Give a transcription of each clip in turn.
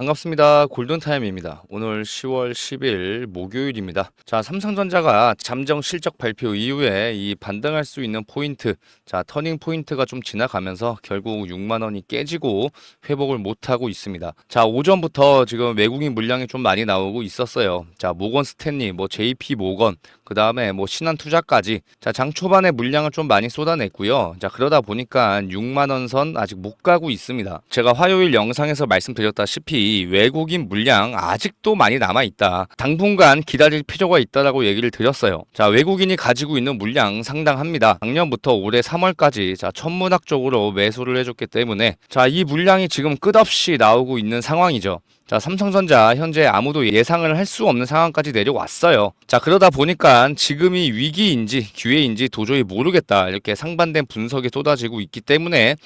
반갑습니다. 골든타임입니다. 오늘 10월 10일 목요일입니다. 자, 삼성전자가 잠정 실적 발표 이후에 이 반등할 수 있는 포인트, 자, 터닝 포인트가 좀 지나가면서 결국 6만 원이 깨지고 회복을 못하고 있습니다. 자, 오전부터 지금 외국인 물량이 좀 많이 나오고 있었어요. 자, 모건 스탠리, JP 모건, 그 다음에 신한투자까지. 자, 장 초반에 물량을 좀 많이 쏟아냈고요. 자, 그러다 보니까 6만 원 선 아직 못 가고 있습니다. 제가 화요일 영상에서 말씀드렸다시피 외국인 물량 아직도 많이 남아 있다. 당분간 기다릴 필요가 있다라고 얘기를 드렸어요. 자, 외국인이 가지고 있는 물량 상당합니다. 작년부터 올해 3월까지 자, 천문학적으로 매수를 해줬기 때문에 자, 이 물량이 지금 끝없이 나오고 있는 상황이죠. 자, 삼성전자 현재 아무도 예상을 할 수 없는 상황까지 내려왔어요. 자, 그러다 보니까 지금이 위기인지 기회인지 도저히 모르겠다. 이렇게 상반된 분석이 쏟아지고 있기 때문에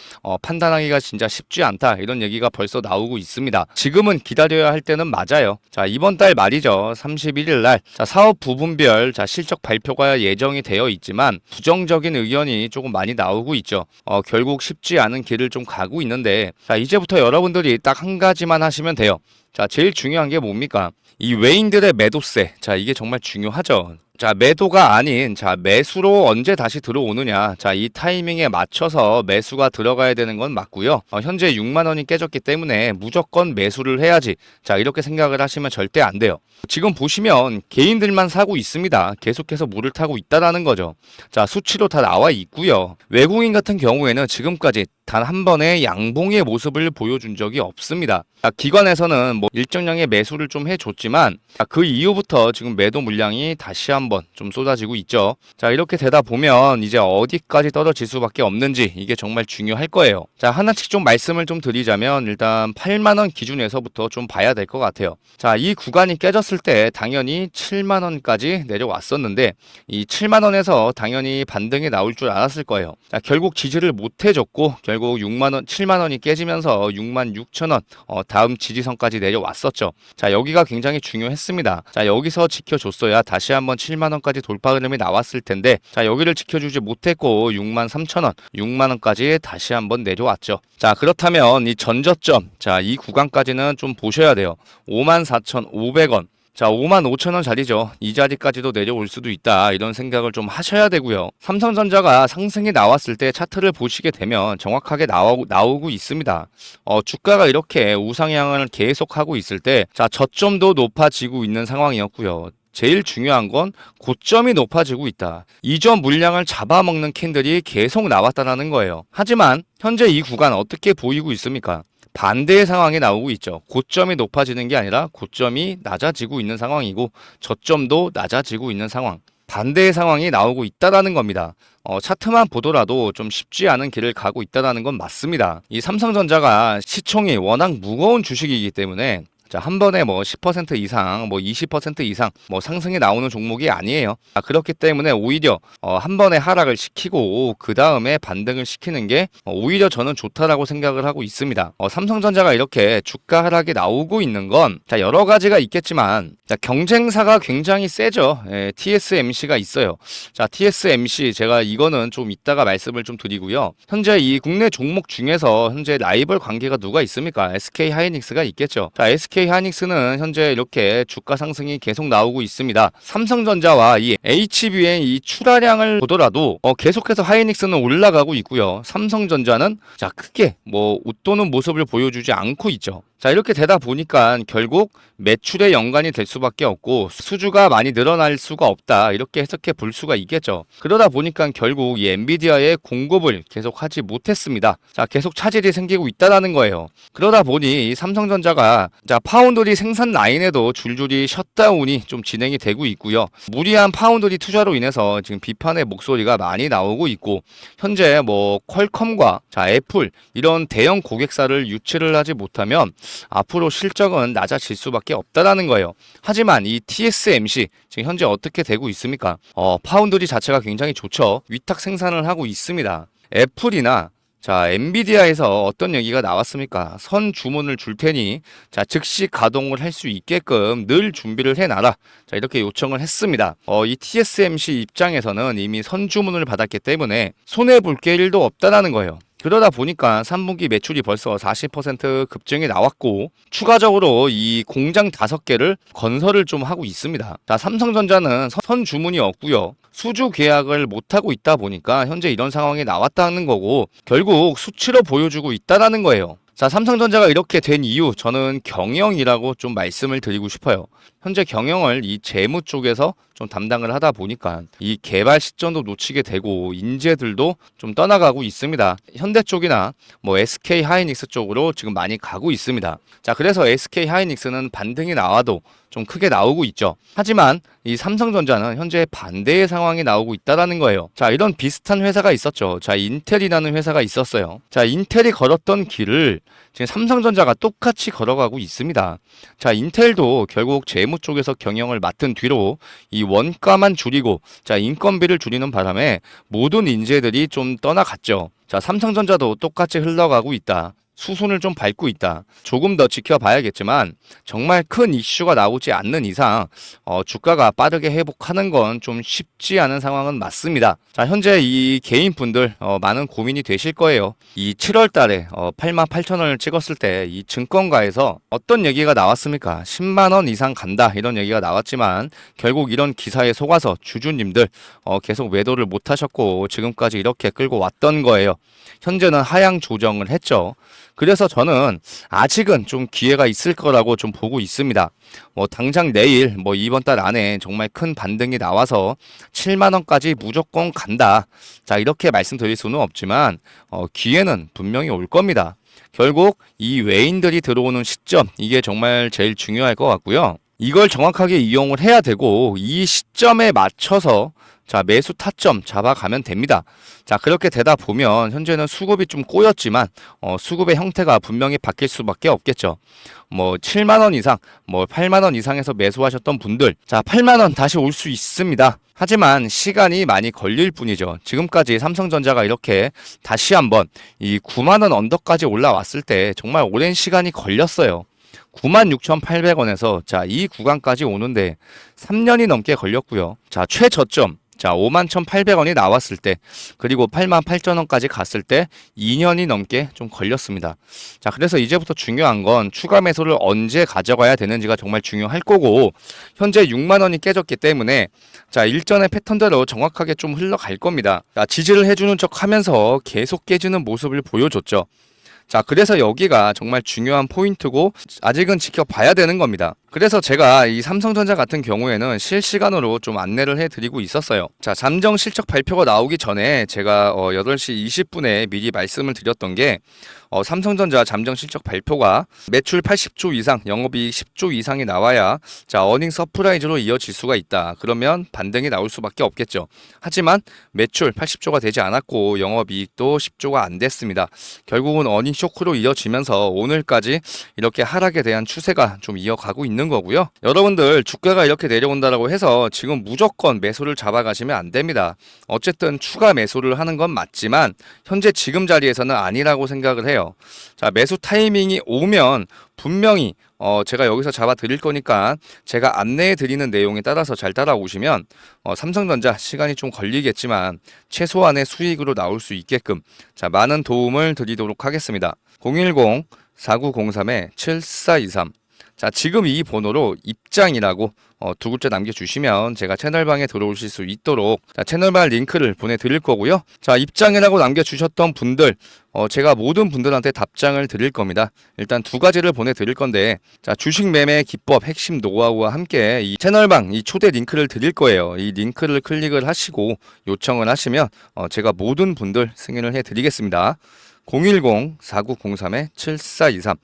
판단하기가 진짜 쉽지 않다. 이런 얘기가 벌써 나오고 있습니다. 지금은 기다려야 할 때는 맞아요. 자, 이번 달 말이죠. 31일 날. 자, 사업 부분별 실적 발표가 예정이 되어 있지만 부정적인 의견이 조금 많이 나오고 있죠. 결국 쉽지 않은 길을 좀 가고 있는데 자, 이제부터 여러분들이 딱 한 가지만 하시면 돼요. 자, 제일 중요한 게 뭡니까? 이 외인들의 매도세. 자, 이게 정말 중요하죠. 자, 매도가 아닌, 매수로 언제 다시 들어오느냐. 자, 이 타이밍에 맞춰서 매수가 들어가야 되는 건 맞고요. 현재 6만 원이 깨졌기 때문에 무조건 매수를 해야지. 자, 이렇게 생각을 하시면 절대 안 돼요. 지금 보시면 개인들만 사고 있습니다. 계속해서 물을 타고 있다라는 거죠. 자, 수치로 다 나와 있고요. 외국인 같은 경우에는 지금까지 단 한 번의 양봉의 모습을 보여준 적이 없습니다. 기관에서는 일정량의 매수를 좀 해줬지만 그 이후부터 지금 매도 물량이 다시 한번 좀 쏟아지고 있죠. 자, 이렇게 되다 보면 이제 어디까지 떨어질 수밖에 없는지 이게 정말 중요할 거예요. 자, 하나씩 좀 말씀을 좀 드리자면 일단 8만 원 기준에서부터 좀 봐야 될 것 같아요. 자, 이 구간이 깨졌을 때 당연히 7만 원까지 내려왔었는데 이 7만 원에서 당연히 반등이 나올 줄 알았을 거예요. 자, 결국 지지를 못 해줬고 결국 6만 원, 7만 원이 깨지면서 6만 6천 원 다음 지지선까지 내려왔었죠. 자, 여기가 굉장히 중요했습니다. 자, 여기서 지켜줬어야 다시 한번 7만 원까지 돌파 흐름이 나왔을 텐데 자, 여기를 지켜주지 못했고 6만 3천 원, 6만 원까지 다시 한번 내려왔죠. 자, 그렇다면 이 전저점, 자, 이 구간까지는 좀 보셔야 돼요. 5만 4,500원. 자, 5만 5천 원 자리죠. 이 자리까지도 내려올 수도 있다. 이런 생각을 좀 하셔야 되고요. 삼성전자가 상승이 나왔을 때 차트를 보시게 되면 정확하게 나오고 있습니다. 주가가 이렇게 우상향을 계속하고 있을 때, 자, 저점도 높아지고 있는 상황이었고요. 제일 중요한 건 고점이 높아지고 있다. 이전 물량을 잡아먹는 캔들이 계속 나왔다는 거예요. 하지만 현재 이 구간 어떻게 보이고 있습니까? 반대의 상황이 나오고 있죠. 고점이 높아지는 게 아니라 고점이 낮아지고 있는 상황이고 저점도 낮아지고 있는 상황. 반대의 상황이 나오고 있다라는 겁니다. 차트만 보더라도 좀 쉽지 않은 길을 가고 있다라는 건 맞습니다. 이 삼성전자가 시총이 워낙 무거운 주식이기 때문에 자, 한 번에 10% 이상, 20% 이상 상승이 나오는 종목이 아니에요. 그렇기 때문에 오히려 한 번에 하락을 시키고 그 다음에 반등을 시키는 게 오히려 저는 좋다라고 생각을 하고 있습니다. 삼성전자가 이렇게 주가 하락이 나오고 있는 건 자, 여러 가지가 있겠지만 자, 경쟁사가 굉장히 세죠. TSMC가 있어요. 자, TSMC 제가 이거는 좀 이따가 말씀을 좀 드리고요. 현재 이 국내 종목 중에서 현재 라이벌 관계가 누가 있습니까? SK 하이닉스가 있겠죠. 자, SK 하이닉스는 현재 이렇게 주가 상승이 계속 나오고 있습니다. 삼성전자와 이 HB의 이 출하량을 보더라도 계속해서 하이닉스는 올라가고 있고요. 삼성전자는 자, 크게 웃도는 모습을 보여주지 않고 있죠. 자, 이렇게 되다 보니까 결국 매출에 연관이 될 수밖에 없고 수주가 많이 늘어날 수가 없다. 이렇게 해석해 볼 수가 있겠죠. 그러다 보니까 결국 이 엔비디아의 공급을 계속 하지 못했습니다. 자, 계속 차질이 생기고 있다라는 거예요. 그러다 보니 이 삼성전자가 자, 파운드리 생산 라인에도 줄줄이 셧다운이 좀 진행이 되고 있고요. 무리한 파운드리 투자로 인해서 지금 비판의 목소리가 많이 나오고 있고 현재 퀄컴과 자, 애플 이런 대형 고객사를 유치를 하지 못하면 앞으로 실적은 낮아질 수밖에 없다라는 거예요. 하지만 이 TSMC 지금 현재 어떻게 되고 있습니까? 파운드리 자체가 굉장히 좋죠. 위탁 생산을 하고 있습니다. 애플이나 자, 엔비디아에서 어떤 얘기가 나왔습니까? 선 주문을 줄 테니 자, 즉시 가동을 할 수 있게끔 늘 준비를 해놔라. 자, 이렇게 요청을 했습니다. 이 TSMC 입장에서는 이미 선 주문을 받았기 때문에 손해 볼 게 1도 없다라는 거예요. 그러다 보니까 3분기 매출이 벌써 40% 급증이 나왔고 추가적으로 이 공장 5개를 건설을 좀 하고 있습니다. 자, 삼성전자는 선 주문이 없고요. 수주 계약을 못하고 있다 보니까 현재 이런 상황이 나왔다는 거고 결국 수치로 보여주고 있다라는 거예요. 자, 삼성전자가 이렇게 된 이유 저는 경영이라고 좀 말씀을 드리고 싶어요. 현재 경영을 이 재무 쪽에서 좀 담당을 하다 보니까 이 개발 시점도 놓치게 되고 인재들도 좀 떠나가고 있습니다. 현대 쪽이나 뭐 SK 하이닉스 쪽으로 지금 많이 가고 있습니다. 자, 그래서 SK 하이닉스는 반등이 나와도 좀 크게 나오고 있죠. 하지만 이 삼성전자는 현재 반대의 상황이 나오고 있다라는 거예요. 자, 이런 비슷한 회사가 있었죠. 자, 인텔이라는 회사가 있었어요. 자, 인텔이 걸었던 길을 지금 삼성전자가 똑같이 걸어가고 있습니다. 자, 인텔도 결국 재무 쪽에서 경영을 맡은 뒤로 이 원가만 줄이고 자, 인건비를 줄이는 바람에 모든 인재들이 좀 떠나갔죠. 자, 삼성전자도 똑같이 흘러가고 있다. 수순을 좀 밟고 있다. 조금 더 지켜봐야겠지만 정말 큰 이슈가 나오지 않는 이상 주가가 빠르게 회복하는 건 좀 쉽지 않은 상황은 맞습니다. 자, 현재 이 개인분들 많은 고민이 되실 거예요. 이 7월 달에 88,000원을 찍었을 때 이 증권가에서 어떤 얘기가 나왔습니까? 10만 원 이상 간다 이런 얘기가 나왔지만 결국 이런 기사에 속아서 주주님들 계속 매도를 못 하셨고 지금까지 이렇게 끌고 왔던 거예요. 현재는 하향 조정을 했죠. 그래서 저는 아직은 좀 기회가 있을 거라고 좀 보고 있습니다. 뭐 당장 내일 뭐 이번 달 안에 정말 큰 반등이 나와서 7만 원까지 무조건 간다. 자, 이렇게 말씀드릴 수는 없지만 기회는 분명히 올 겁니다. 결국 이 외인들이 들어오는 시점 이게 정말 제일 중요할 것 같고요. 이걸 정확하게 이용을 해야 되고 이 시점에 맞춰서 자, 매수 타점 잡아가면 됩니다. 자, 그렇게 되다 보면 현재는 수급이 좀 꼬였지만 수급의 형태가 분명히 바뀔 수밖에 없겠죠. 뭐 7만 원 이상, 뭐 8만 원 이상에서 매수하셨던 분들, 자, 8만 원 다시 올 수 있습니다. 하지만 시간이 많이 걸릴 뿐이죠. 지금까지 삼성전자가 이렇게 다시 한번 이 9만 원 언더까지 올라왔을 때 정말 오랜 시간이 걸렸어요. 96,800원에서 자, 이 구간까지 오는데 3년이 넘게 걸렸고요. 자, 최저점 자, 51,800원이 나왔을 때 그리고 88,000원까지 갔을 때 2년이 넘게 좀 걸렸습니다. 자, 그래서 이제부터 중요한 건 추가 매수를 언제 가져가야 되는지가 정말 중요할 거고 현재 6만 원이 깨졌기 때문에 자, 일전의 패턴대로 정확하게 좀 흘러갈 겁니다. 자, 지지를 해주는 척 하면서 계속 깨지는 모습을 보여줬죠. 자, 그래서 여기가 정말 중요한 포인트고 아직은 지켜봐야 되는 겁니다. 그래서 제가 이 삼성전자 같은 경우에는 실시간으로 좀 안내를 해드리고 있었어요. 자, 잠정 실적 발표가 나오기 전에 제가 8시 20분에 미리 말씀을 드렸던 게 삼성전자 잠정 실적 발표가 매출 80조 이상, 영업이익 10조 이상이 나와야 자, 어닝 서프라이즈로 이어질 수가 있다. 그러면 반등이 나올 수밖에 없겠죠. 하지만 매출 80조가 되지 않았고 영업이익도 10조가 안 됐습니다. 결국은 어닝 쇼크로 이어지면서 오늘까지 이렇게 하락에 대한 추세가 좀 이어가고 있는 거고요. 여러분들 주가가 이렇게 내려온다라고 해서 지금 무조건 매수를 잡아가시면 안 됩니다. 어쨌든 추가 매수를 하는 건 맞지만 현재 지금 자리에서는 아니라고 생각을 해요. 자, 매수 타이밍이 오면 분명히 제가 여기서 잡아 드릴 거니까 제가 안내해 드리는 내용에 따라서 잘 따라오시면 삼성전자 시간이 좀 걸리겠지만 최소한의 수익으로 나올 수 있게끔 자, 많은 도움을 드리도록 하겠습니다. 010-4903-7423 자, 지금 이 번호로 입장이라고 두 글자 남겨주시면 제가 채널방에 들어오실 수 있도록 자, 채널방 링크를 보내드릴 거고요. 자, 입장이라고 남겨주셨던 분들 제가 모든 분들한테 답장을 드릴 겁니다. 일단 두 가지를 보내드릴 건데 자, 주식 매매 기법 핵심 노하우와 함께 이 채널방 이 초대 링크를 드릴 거예요. 이 링크를 클릭을 하시고 요청을 하시면 제가 모든 분들 승인을 해드리겠습니다. 010-4903-7423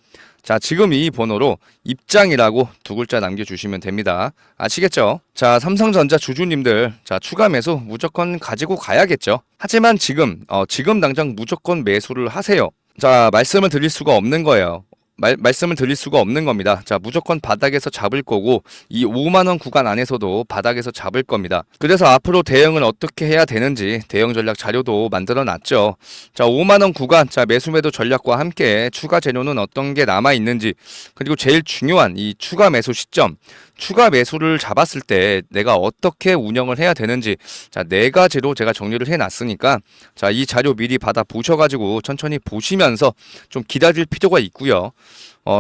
자, 지금 이 번호로 입장이라고 두 글자 남겨주시면 됩니다. 아시겠죠? 자, 삼성전자 주주님들, 자, 추가 매수 무조건 가지고 가야겠죠? 하지만 지금 당장 무조건 매수를 하세요. 자, 말씀을 드릴 수가 없는 거예요. 말씀을 드릴 수가 없는 겁니다. 자, 무조건 바닥에서 잡을 거고 이 5만 원 구간 안에서도 바닥에서 잡을 겁니다. 그래서 앞으로 대응을 어떻게 해야 되는지 대응 전략 자료도 만들어 놨죠. 자, 5만 원 구간 자, 매수 매도 전략과 함께 추가 재료는 어떤 게 남아 있는지 그리고 제일 중요한 이 추가 매수 시점 추가 매수를 잡았을 때 내가 어떻게 운영을 해야 되는지 자, 네 가지로 제가 정리를 해놨으니까 자, 이 자료 미리 받아 보셔가지고 천천히 보시면서 좀 기다릴 필요가 있고요.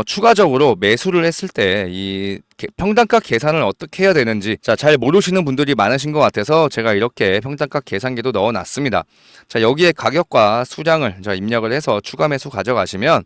추가적으로 매수를 했을 때 이 평단가 계산을 어떻게 해야 되는지 자, 잘 모르시는 분들이 많으신 것 같아서 제가 이렇게 평단가 계산기도 넣어놨습니다. 자, 여기에 가격과 수량을 자, 입력을 해서 추가 매수 가져가시면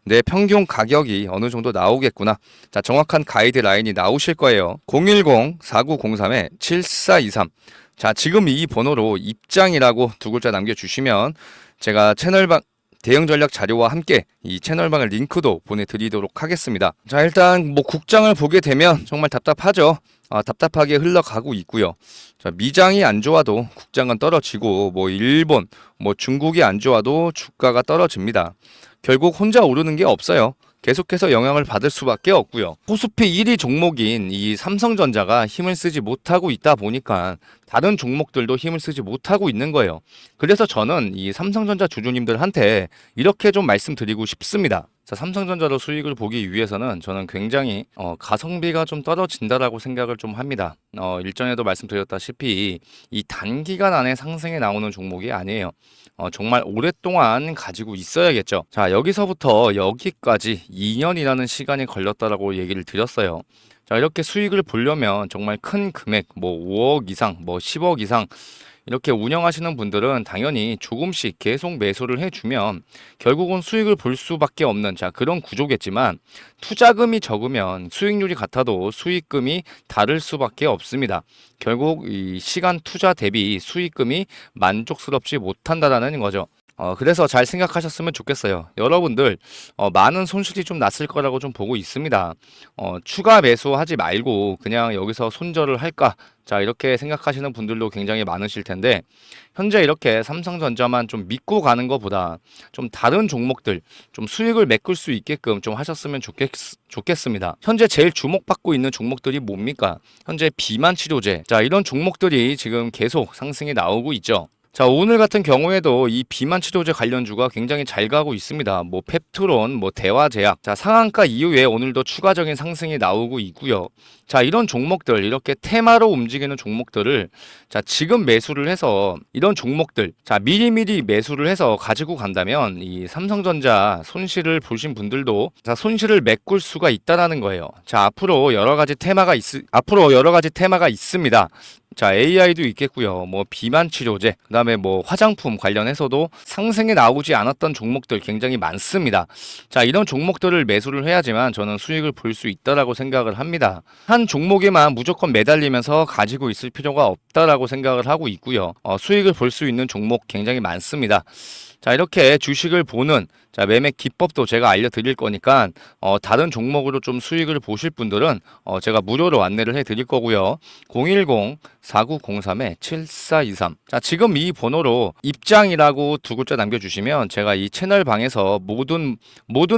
내 평균 가격이 어느 정도 나오겠구나. 자, 정확한 가이드라인이 나오실 거예요. 010-4903-7423. 자, 지금 이 번호로 입장이라고 두 글자 남겨주시면 제가 채널방 대응 전략 자료와 함께 이 채널방의 링크도 보내드리도록 하겠습니다. 자, 일단 뭐 국장을 보게 되면 정말 답답하죠. 답답하게 흘러가고 있고요. 자, 미장이 안 좋아도 국장은 떨어지고 뭐 일본, 뭐 중국이 안 좋아도 주가가 떨어집니다. 결국 혼자 오르는 게 없어요. 계속해서 영향을 받을 수밖에 없고요. 코스피 1위 종목인 이 삼성전자가 힘을 쓰지 못하고 있다 보니까 다른 종목들도 힘을 쓰지 못하고 있는 거예요. 그래서 저는 이 삼성전자 주주님들한테 이렇게 좀 말씀드리고 싶습니다. 자, 삼성전자로 수익을 보기 위해서는 저는 굉장히 가성비가 좀 떨어진다라고 생각을 좀 합니다. 일전에도 말씀드렸다시피 이 단기간 안에 상승해 나오는 종목이 아니에요. 정말 오랫동안 가지고 있어야겠죠. 자, 여기서부터 여기까지 2년이라는 시간이 걸렸다라고 얘기를 드렸어요. 자, 이렇게 수익을 보려면 정말 큰 금액, 뭐 5억 이상, 뭐 10억 이상 이렇게 운영하시는 분들은 당연히 조금씩 계속 매수를 해주면 결국은 수익을 볼 수밖에 없는 자, 그런 구조겠지만 투자금이 적으면 수익률이 같아도 수익금이 다를 수밖에 없습니다. 결국 이 시간 투자 대비 수익금이 만족스럽지 못한다라는 거죠. 그래서 잘 생각하셨으면 좋겠어요. 여러분들, 많은 손실이 좀 났을 거라고 좀 보고 있습니다. 추가 매수하지 말고 그냥 여기서 손절을 할까? 자, 이렇게 생각하시는 분들도 굉장히 많으실 텐데, 현재 이렇게 삼성전자만 좀 믿고 가는 것보다 좀 다른 종목들, 좀 수익을 메꿀 수 있게끔 좀 하셨으면 좋겠습니다. 현재 제일 주목받고 있는 종목들이 뭡니까? 현재 비만 치료제. 자, 이런 종목들이 지금 계속 상승이 나오고 있죠. 자, 오늘 같은 경우에도 이 비만 치료제 관련주가 굉장히 잘 가고 있습니다. 뭐 펩트론, 뭐 대화제약. 자, 상한가 이후에 오늘도 추가적인 상승이 나오고 있고요. 자, 이런 종목들, 이렇게 테마로 움직이는 종목들을 자, 지금 매수를 해서 이런 종목들, 자, 미리미리 매수를 해서 가지고 간다면 이 삼성전자 손실을 보신 분들도 자, 손실을 메꿀 수가 있다라는 거예요. 자, 앞으로 여러 가지 테마가 있습니다. 자, AI도 있겠고요. 뭐 비만 치료제, 그다음에 뭐 화장품 관련해서도 상승에 나오지 않았던 종목들 굉장히 많습니다. 자, 이런 종목들을 매수를 해야지만 저는 수익을 볼 수 있다라고 생각을 합니다. 한 종목에만 무조건 매달리면서 가지고 있을 필요가 없다라고 생각을 하고 있고요. 수익을 볼 수 있는 종목 굉장히 많습니다. 자, 이렇게 주식을 보는 자, 매매 기법도 제가 알려드릴 거니까 다른 종목으로 좀 수익을 보실 분들은 제가 무료로 안내를 해드릴 거고요. 010-4903-7423. 자, 지금 이 번호로 입장이라고 두 글자 남겨주시면 제가 이 채널 방에서 모든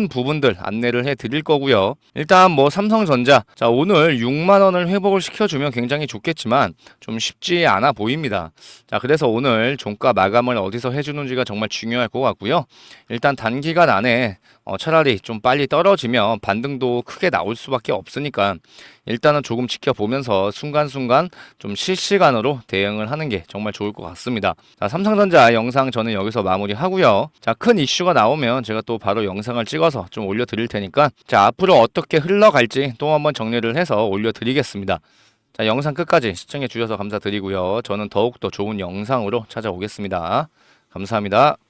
부분들 안내를 해드릴 거고요. 일단 뭐 삼성전자 자, 오늘 6만 원을 회복을 시켜주면 굉장히 좋겠지만 좀 쉽지 않아 보입니다. 자, 그래서 오늘 종가 마감을 어디서 해주는지가 정말 중요할 것 같고요. 일단 단기간 안에 차라리 좀 빨리 떨어지면 반등도 크게 나올 수밖에 없으니까 일단은 조금 지켜보면서 순간순간 좀 실시간으로 대응을 하는 게 정말 좋을 것 같습니다. 자, 삼성전자 영상 저는 여기서 마무리하고요. 자, 큰 이슈가 나오면 제가 또 바로 영상을 찍어서 좀 올려드릴 테니까 자, 앞으로 어떻게 흘러갈지 또 한번 정리를 해서 올려드리겠습니다. 자, 영상 끝까지 시청해 주셔서 감사드리고요. 저는 더욱더 좋은 영상으로 찾아오겠습니다. 감사합니다.